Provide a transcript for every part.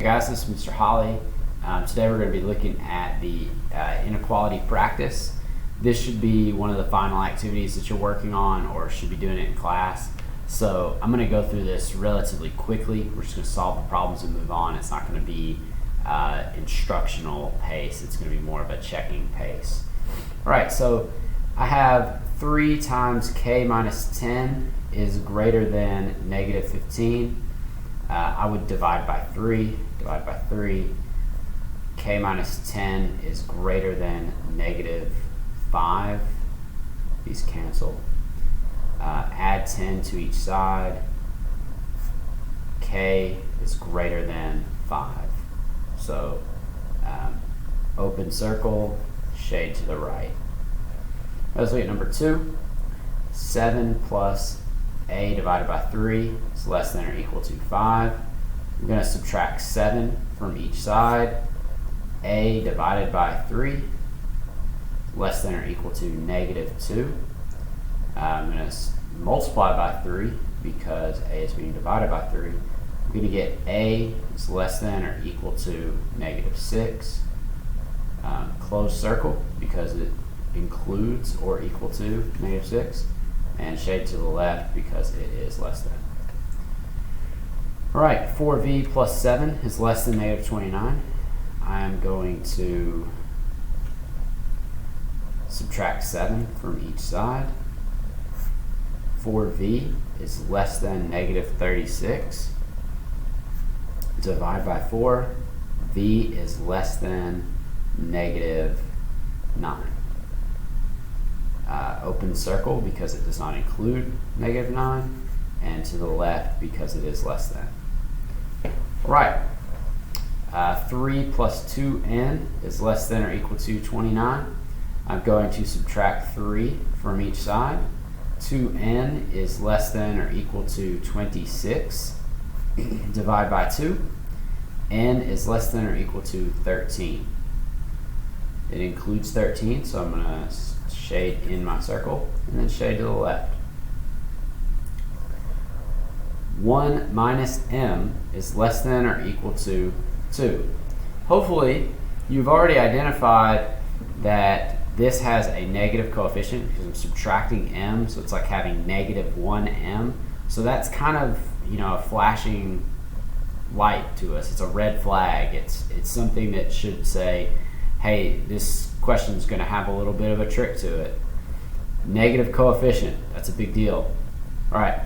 Hey guys, this is Mr. Holly. Today we're going to be looking at the inequality practice. This should be one of the final activities that you're working on or should be doing it in class. So I'm going to go through this relatively quickly. We're just going to solve the problems and move on. It's not going to be instructional pace. It's going to be more of a checking pace. All right, so I have 3 times k minus 10 is greater than negative 15. I would divide by 3. Divide by 3. K minus 10 is greater than negative 5. These cancel. Add 10 to each side. K is greater than 5. So open circle, shade to the right. Let's look at number 2. 7 plus a divided by 3 is less than or equal to 5. We're going to subtract 7 from each side. A divided by 3 is less than or equal to negative 2. I'm going to multiply by 3 because a is being divided by 3. We're going to get a is less than or equal to negative 6. Close circle because it includes or equal to negative 6. And shade to the left because it is less than. All right, 4v plus 7 is less than negative 29. I am going to subtract 7 from each side. 4v is less than negative 36. Divide by 4. V is less than negative 9. Open circle because it does not include negative 9, and to the left because it is less than. All right, 3 plus 2n is less than or equal to 29. I'm going to subtract 3 from each side. 2n is less than or equal to 26. Divide by 2. N is less than or equal to 13. It includes 13, so I'm going to shade in my circle and then shade to the left. 1 minus m is less than or equal to 2. Hopefully you've already identified that this has a negative coefficient because I'm subtracting m, so it's like having negative 1m. So that's kind of, a flashing light to us. It's a red flag. It's something that should say, hey, this question is going to have a little bit of a trick to it. Negative coefficient, that's a big deal. All right,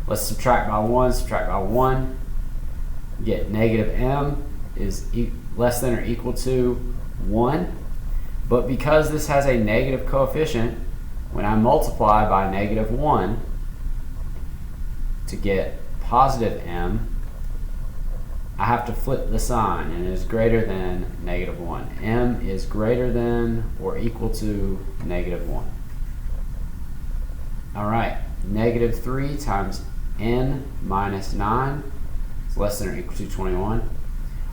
let's subtract by 1, subtract by 1. Get negative m is less than or equal to 1. But because this has a negative coefficient, when I multiply by negative 1 to get positive m, I have to flip the sign, and it is greater than negative 1. M is greater than or equal to negative 1. All right, negative 3 times n minus 9 is less than or equal to 21.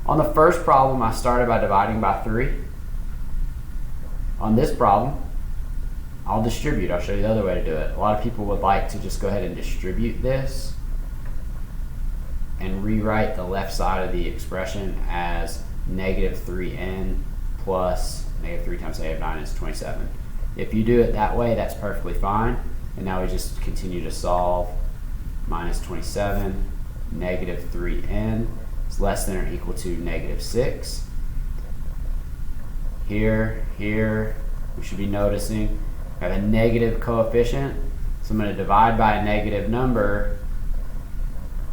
On the first problem, I started by dividing by 3. On this problem, I'll distribute. I'll show you the other way to do it. A lot of people would like to just go ahead and distribute this and rewrite the left side of the expression as negative 3n plus negative 3 times negative 9 is 27. If you do it that way, that's perfectly fine. And now we just continue to solve. Minus 27, negative 3n is less than or equal to negative 6. Here, we should be noticing I have a negative coefficient, so I'm going to divide by a negative number,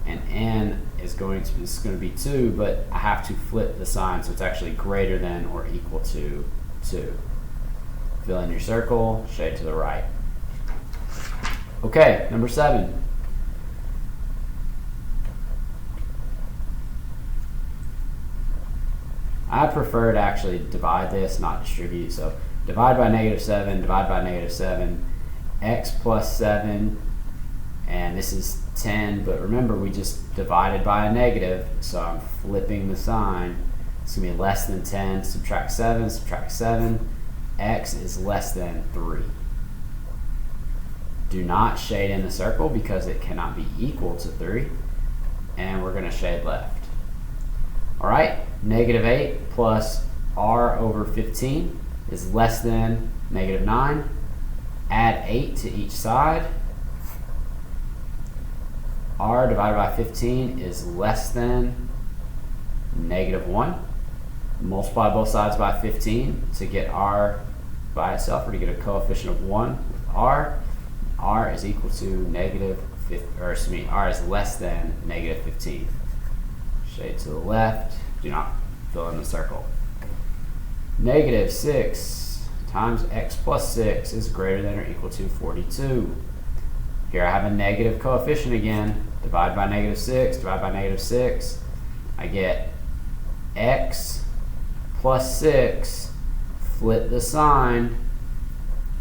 and n is going to be 2, but I have to flip the sign, so it's actually greater than or equal to 2. Fill in your circle, shade to the right. Okay, number 7. I prefer to actually divide this, not distribute. So divide by negative 7, divide by negative 7, x plus 7, and this is 10, but remember we just divided by a negative, so I'm flipping the sign. It's going to be less than 10, subtract 7, x is less than 3. Do not shade in the circle because it cannot be equal to 3, and we're going to shade left. All right, negative 8 plus r over 15 is less than negative 9. Add 8 to each side. R divided by 15 is less than negative 1. Multiply both sides by 15 to get r by itself, or to get a coefficient of 1 with r. R is equal to negative, r is less than negative 15. Shade to the left, do not fill in the circle. Negative 6 times x plus 6 is greater than or equal to 42. Here I have a negative coefficient again. Divide by negative 6, divide by negative 6. I get x plus 6, flip the sign,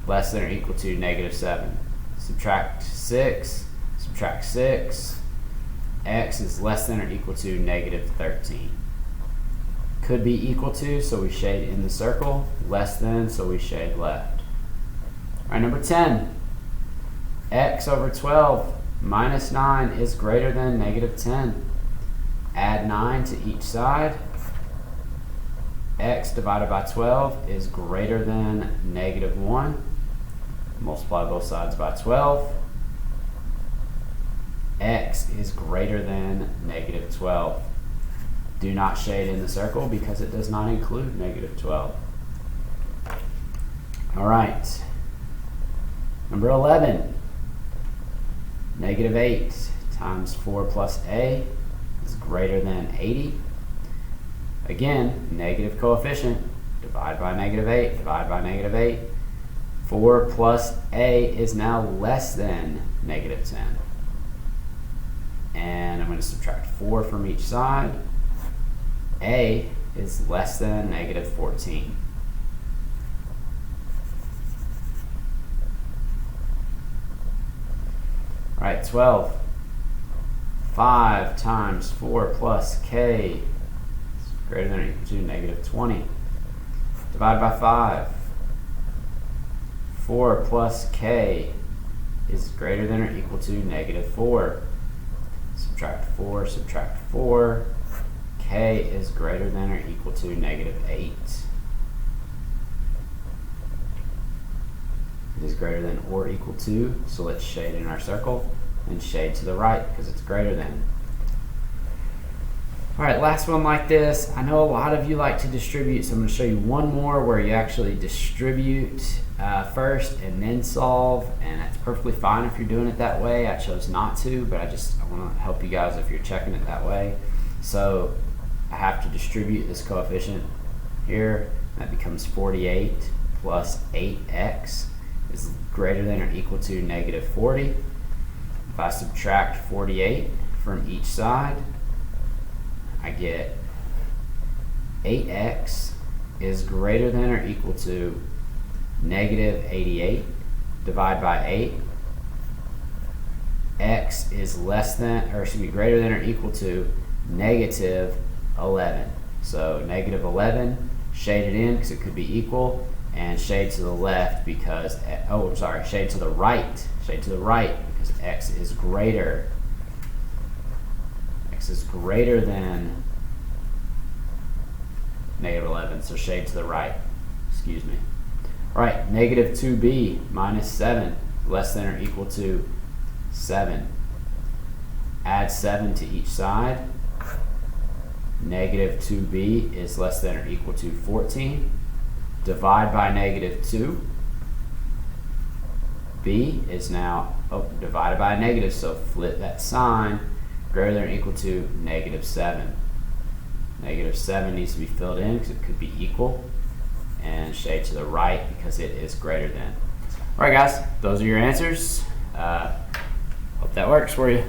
less than or equal to negative 7. Subtract 6, subtract 6. X is less than or equal to negative 13. Could be equal to, so we shade in the circle. Less than, so we shade left. All right, number 10. X over 12 minus 9 is greater than negative 10. Add 9 to each side. X divided by 12 is greater than negative 1. Multiply both sides by 12. X is greater than negative 12. Do not shade in the circle because it does not include negative 12. All right. Number 11. Negative 8 times 4 plus a is greater than 80. Again, negative coefficient. Divide by negative 8, divide by negative 8. 4 plus a is now less than negative 10. And I'm going to subtract 4 from each side. A is less than negative 14. All right, 12. 5 times 4 plus k is greater than or equal to negative 20. Divide by 5. 4 plus k is greater than or equal to negative 4. Subtract 4, subtract 4. K is greater than or equal to negative 8. It is greater than or equal to, so let's shade in our circle and shade to the right because it's greater than. All right, last one like this. I know a lot of you like to distribute, so I'm going to show you one more where you actually distribute first and then solve, and that's perfectly fine if you're doing it that way. I chose not to, but I want to help you guys if you're checking it that way. So I have to distribute this coefficient here. That becomes 48 plus 8x is greater than or equal to negative 40. If I subtract 48 from each side, I get 8x is greater than or equal to negative 88. Divide by 8. X is less than, or excuse me, greater than or equal to negative 11. So negative 11, shade it in because it could be equal, and shade to the left because, oh, sorry, shade to the right. Shade to the right because x is greater. X is greater than negative 11, so shade to the right. Excuse me. All right, negative 2b minus 7, less than or equal to 7. Add 7 to each side. Negative 2b is less than or equal to 14. Divide by negative 2. B is now divided by a negative, so flip that sign. Greater than or equal to negative 7. Negative 7 needs to be filled in because it could be equal. And shade to the right because it is greater than. All right, guys, those are your answers. Hope that works for you.